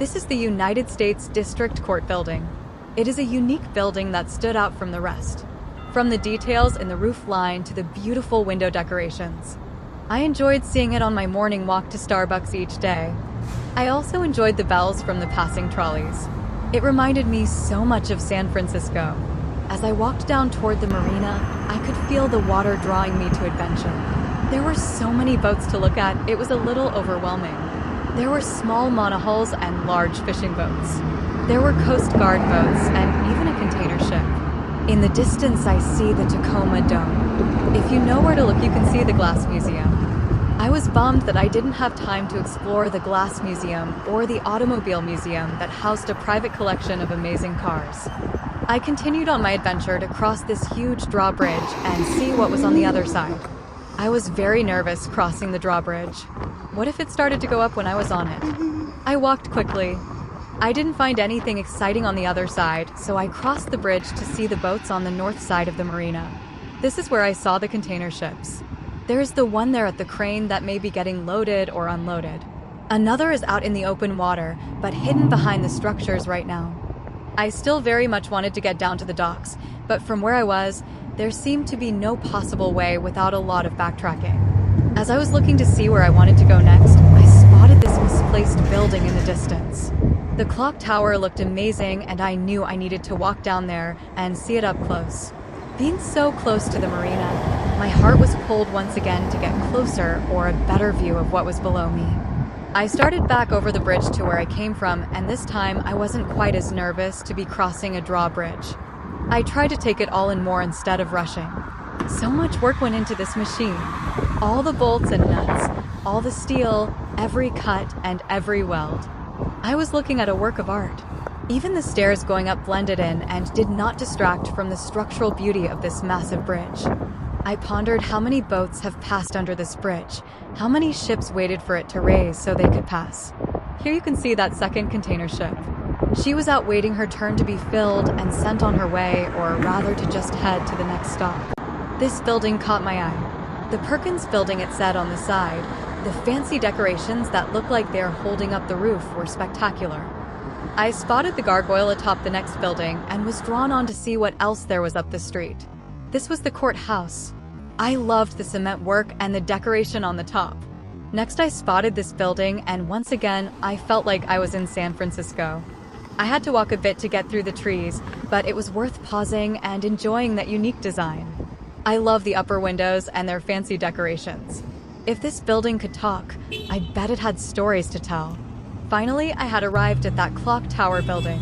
This is the United States District Court building. It is a unique building that stood out from the rest, from the details in the roof line to the beautiful window decorations. I enjoyed seeing it on my morning walk to Starbucks each day. I also enjoyed the bells from the passing trolleys. It reminded me so much of San Francisco. As I walked down toward the marina, I could feel the water drawing me to adventure. There were so many boats to look at, it was a little overwhelming. There were small monohulls and large fishing boats. There were Coast Guard boats and even a container ship. In the distance, I see the Tacoma Dome. If you know where to look, you can see the Glass Museum. I was bummed that I didn't have time to explore the Glass Museum or the Automobile Museum that housed a private collection of amazing cars. I continued on my adventure to cross this huge drawbridge and see what was on the other side. I was very nervous crossing the drawbridge. What if it started to go up when I was on it? I walked quickly. I didn't find anything exciting on the other side, so I crossed the bridge to see the boats on the north side of the marina. This is where I saw the container ships. There is the one there at the crane that may be getting loaded or unloaded. Another is out in the open water, but hidden behind the structures right now. I still very much wanted to get down to the docks, but from where I was, there seemed to be no possible way without a lot of backtracking. As I was looking to see where I wanted to go next, I spotted this misplaced building in the distance. The clock tower looked amazing, and I knew I needed to walk down there and see it up close. Being so close to the marina, my heart was pulled once again to get closer or a better view of what was below me. I started back over the bridge to where I came from, and this time I wasn't quite as nervous to be crossing a drawbridge. I tried to take it all in more instead of rushing. So much work went into this machine. All the bolts and nuts, all the steel, every cut and every weld. I was looking at a work of art. Even the stairs going up blended in and did not distract from the structural beauty of this massive bridge. I pondered how many boats have passed under this bridge, how many ships waited for it to raise so they could pass. Here you can see that second container ship. She was out waiting her turn to be filled and sent on her way, or rather to just head to the next stop. This building caught my eye. The Perkins building, it said on the side. The fancy decorations that look like they're holding up the roof were spectacular. I spotted the gargoyle atop the next building and was drawn on to see what else there was up the street. This was the courthouse. I loved the cement work and the decoration on the top. Next, I spotted this building, and once again, I felt like I was in San Francisco. I had to walk a bit to get through the trees, but it was worth pausing and enjoying that unique design. I love the upper windows and their fancy decorations. If this building could talk, I bet it had stories to tell. Finally, I had arrived at that clock tower building.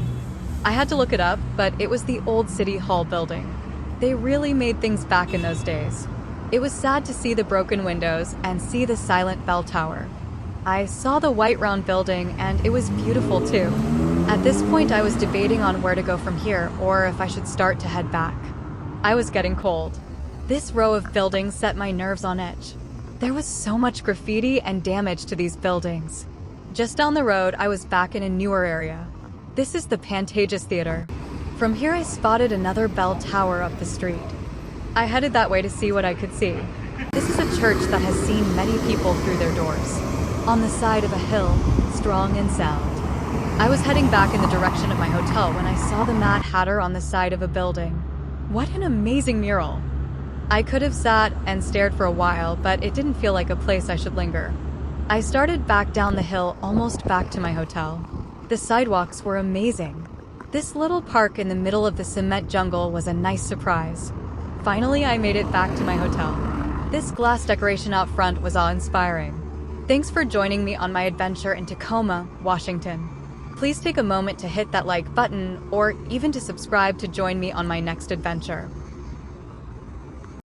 I had to look it up, but it was the old City Hall building. They really made things back in those days. It was sad to see the broken windows and see the silent bell tower. I saw the white round building, and it was beautiful too. At this point, I was debating on where to go from here, or if I should start to head back. I was getting cold. This row of buildings set my nerves on edge. There was so much graffiti and damage to these buildings. Just down the road, I was back in a newer area. This is the Pantages Theater. From here, I spotted another bell tower up the street. I headed that way to see what I could see. This is a church that has seen many people through their doors. On the side of a hill, strong and sound. I was heading back in the direction of my hotel when I saw the Mad Hatter on the side of a building. What an amazing mural! I could have sat and stared for a while, but it didn't feel like a place I should linger. I started back down the hill, almost back to my hotel. The sidewalks were amazing. This little park in the middle of the cement jungle was a nice surprise. Finally, I made it back to my hotel. This glass decoration out front was awe-inspiring. Thanks for joining me on my adventure in Tacoma, Washington. Please take a moment to hit that like button or even to subscribe to join me on my next adventure.